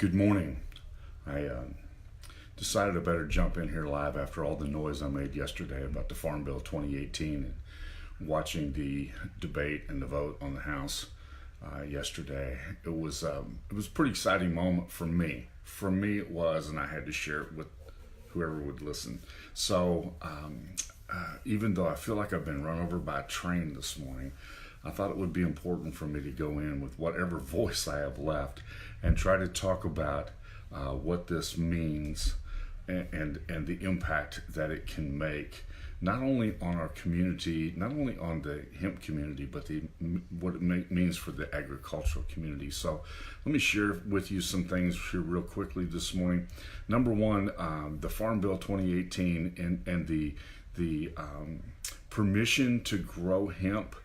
Good morning. I decided I better jump in here live after all the noise I made yesterday about the Farm Bill 2018 and watching the debate and the vote on the House yesterday. It was a pretty exciting moment for me. For me, it was, and I had to share it with whoever would listen. So even though I feel like I've been run over by a train this morning, I thought it would be important for me to go in with whatever voice I have left and try to talk about what this means and the impact that it can make, not only on our community, not only on the hemp community, but what it means for the agricultural community. So let me share with you some things here real quickly this morning. Number one, the Farm Bill 2018 and the permission to grow hemp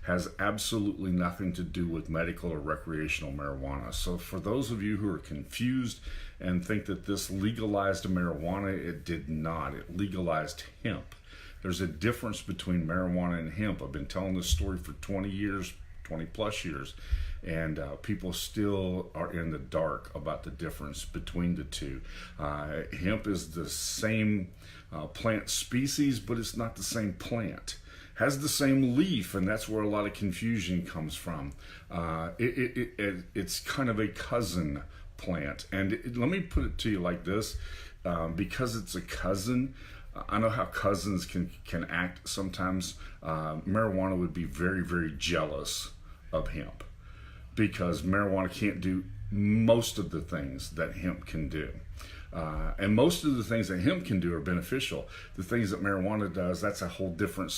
has absolutely nothing to do with medical or recreational marijuana. So for those of you who are confused and think that this legalized marijuana, it did not. It legalized hemp. There's a difference between marijuana and hemp. I've been telling this story for 20 years, 20 plus years, and people still are in the dark about the difference between the two. Hemp is the same plant species, but it's not the same plant. Has the same leaf, and that's where a lot of confusion comes from. It's kind of a cousin plant, and let me put it to you like this: because it's a cousin, I know how cousins can act sometimes. Marijuana would be very, very jealous of hemp because marijuana can't do most of the things that hemp can do. And most of the things that hemp can do are beneficial. The things that marijuana does, that's a whole different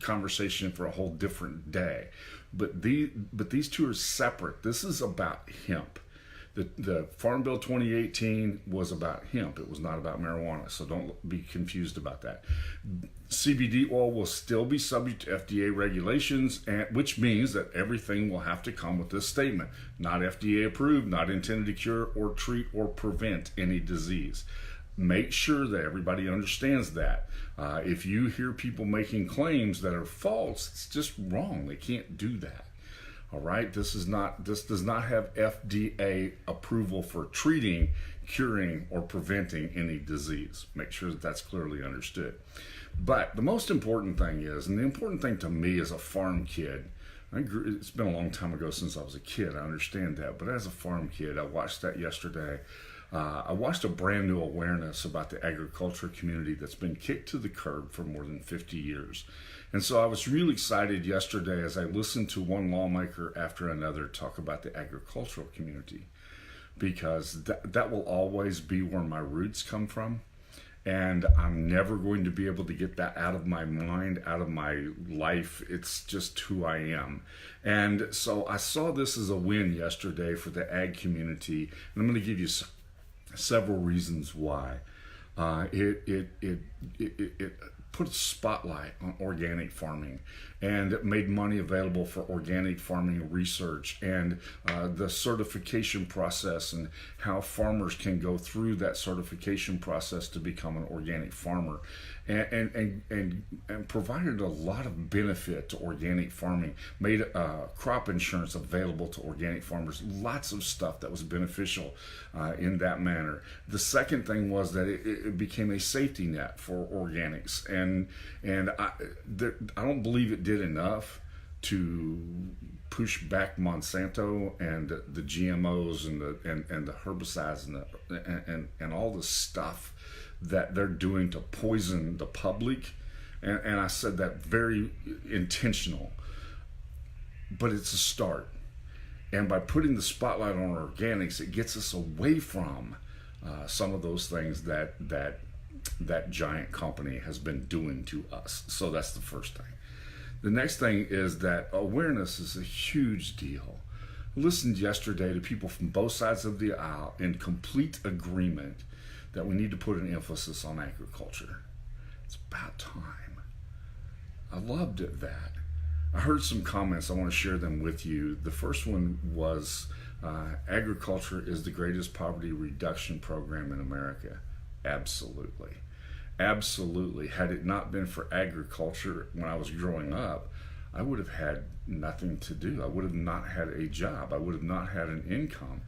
conversation for a whole different day. But these two are separate. This is about hemp. The Farm Bill 2018 was about hemp. It was not about marijuana, so don't be confused about that. CBD oil will still be subject to FDA regulations, which means that everything will have to come with this statement: not FDA approved, not intended to cure or treat or prevent any disease. Make sure that everybody understands that. If you hear people making claims that are false, it's just wrong. They can't do that. All right, this does not have FDA approval for treating, curing, or preventing any disease. Make sure that that's clearly understood. But the most important thing is, and the important thing to me as a farm kid, it's been a long time ago since I was a kid, I understand that, but as a farm kid, I watched that yesterday. I watched a brand new awareness about the agriculture community that's been kicked to the curb for more than 50 years. And so I was really excited yesterday as I listened to one lawmaker after another talk about the agricultural community, because that will always be where my roots come from. And I'm never going to be able to get that out of my mind, out of my life. It's just who I am. And so I saw this as a win yesterday for the ag community. And I'm going to give you several reasons why. It put a spotlight on organic farming and it made money available for organic farming research and the certification process and how farmers can go through that certification process to become an organic farmer, and provided a lot of benefit to organic farming, made crop insurance available to organic farmers, lots of stuff that was beneficial in that manner. The second thing was that it became a safety net for organics, and I don't believe it did enough to push back Monsanto and the GMOs and the herbicides and all the stuff that they're doing to poison the public. And I said that very intentional, but it's a start. And by putting the spotlight on organics, it gets us away from some of those things that giant company has been doing to us. So that's the first thing. The next thing is that awareness is a huge deal. I listened yesterday to people from both sides of the aisle in complete agreement that we need to put an emphasis on agriculture. It's about time. I loved that. I heard some comments. I want to share them with you. The first one was agriculture is the greatest poverty reduction program in America. Absolutely. Absolutely. Had it not been for agriculture when I was growing up, I would have had nothing to do. I would have not had a job. I would have not had an income.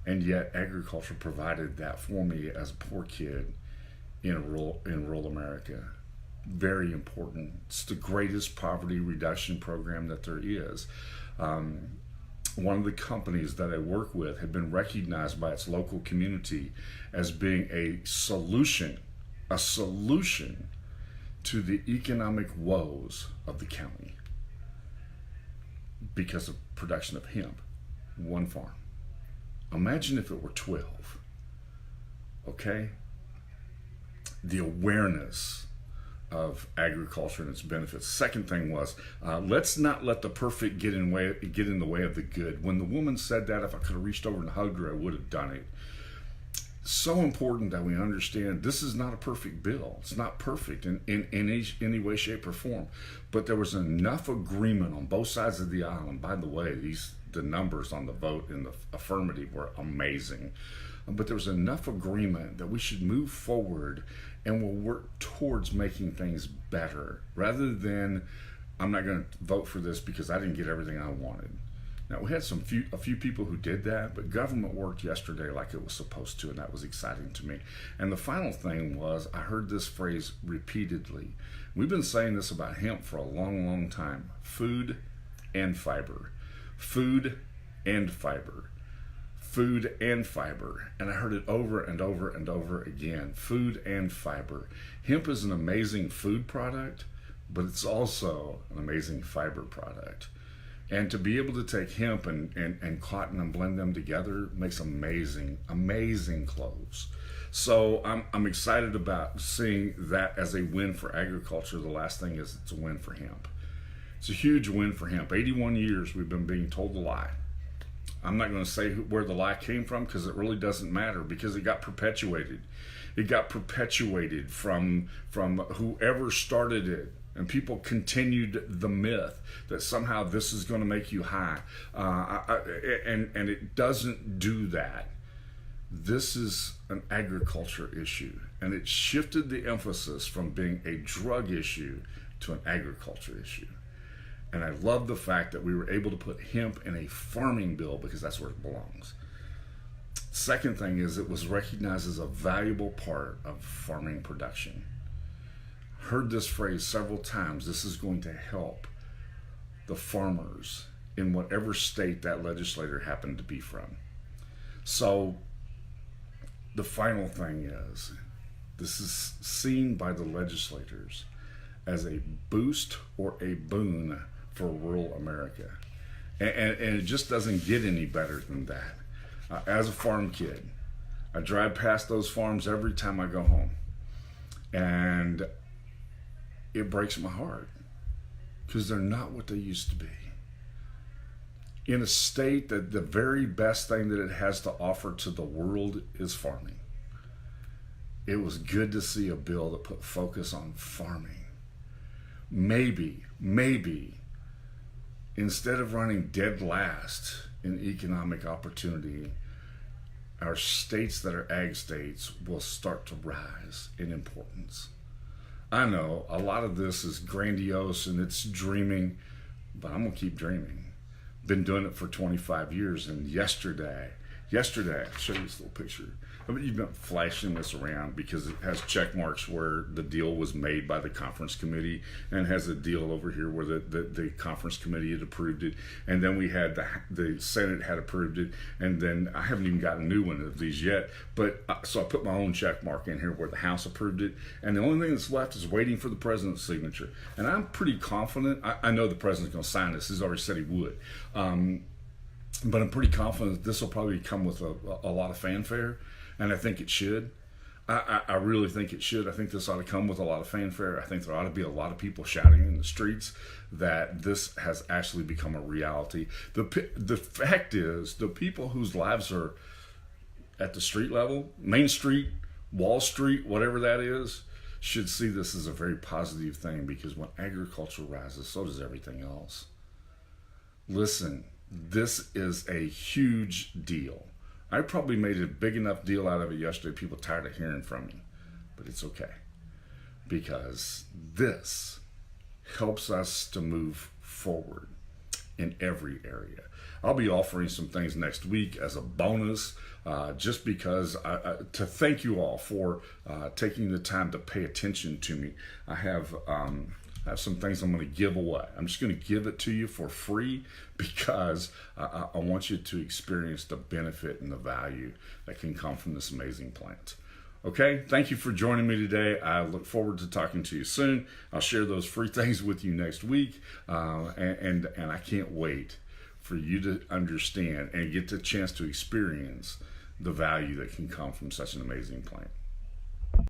And yet agriculture provided that for me as a poor kid in rural America. Very important. It's the greatest poverty reduction program that there is. One of the companies that I work with had been recognized by its local community as being a solution to the economic woes of the county because of production of hemp. One farm. Imagine if it were 12. Okay? The awareness of agriculture and its benefits. Second thing was, let's not let the perfect get in the way of the good. When the woman said that, if I could have reached over and hugged her, I would have done it. So important that we understand this is not a perfect bill. It's not perfect in any way, shape, or form. But there was enough agreement on both sides of the aisle. And by the way, the numbers on the vote in the affirmative were amazing. But there was enough agreement that we should move forward and we'll work towards making things better rather than I'm not going to vote for this because I didn't get everything I wanted. Now, we had a few people who did that, but government worked yesterday like it was supposed to, and that was exciting to me. And the final thing was I heard this phrase repeatedly. We've been saying this about hemp for a long, long time. Food and fiber. Food and fiber. Food and fiber. And I heard it over and over and over again. Food and fiber. Hemp is an amazing food product, but it's also an amazing fiber product. And to be able to take hemp and cotton and blend them together makes amazing, amazing clothes. So I'm excited about seeing that as a win for agriculture. The last thing is it's a win for hemp. It's a huge win for hemp. 81 years we've been being told a lie. I'm not going to say where the lie came from because it really doesn't matter because it got perpetuated. It got perpetuated from whoever started it. And people continued the myth that somehow this is going to make you high. And it doesn't do that. This is an agriculture issue. And it shifted the emphasis from being a drug issue to an agriculture issue. And I love the fact that we were able to put hemp in a farming bill because that's where it belongs. Second thing is it was recognized as a valuable part of farming production. Heard this phrase several times. This is going to help the farmers in whatever state that legislator happened to be from. So the final thing is this is seen by the legislators as a boost or a boon for rural America. And it just doesn't get any better than that. As a farm kid, I drive past those farms every time I go home. And it breaks my heart because they're not what they used to be. In a state that the very best thing that it has to offer to the world is farming. It was good to see a bill that put focus on farming. Maybe, instead of running dead last in economic opportunity, our states that are ag states will start to rise in importance. I know a lot of this is grandiose and it's dreaming, but I'm going to keep dreaming. Been doing it for 25 years, and yesterday, I'll show you this little picture. I mean, you've been flashing this around because it has check marks where the deal was made by the conference committee, and has a deal over here where the conference committee had approved it, and then we had the Senate had approved it, and then I haven't even got a new one of these yet, but so I put my own check mark in here where the House approved it, and the only thing that's left is waiting for the president's signature. And I'm pretty confident, I know the president's going to sign this, he's already said he would, but I'm pretty confident that this will probably come with a lot of fanfare. And I think it should. I really think it should. I think this ought to come with a lot of fanfare. I think there ought to be a lot of people shouting in the streets that this has actually become a reality. The fact is, the people whose lives are at the street level, Main Street, Wall Street, whatever that is, should see this as a very positive thing, because when agriculture rises, so does everything else. Listen, this is a huge deal. I probably made a big enough deal out of it yesterday. People are tired of hearing from me, but it's okay, because this helps us to move forward in every area. I'll be offering some things next week as a bonus, just because to thank you all for taking the time to pay attention to me. I have some things I'm going to give away. I'm just going to give it to you for free because I want you to experience the benefit and the value that can come from this amazing plant. Okay, thank you for joining me today. I look forward to talking to you soon. I'll share those free things with you next week, and I can't wait for you to understand and get the chance to experience the value that can come from such an amazing plant.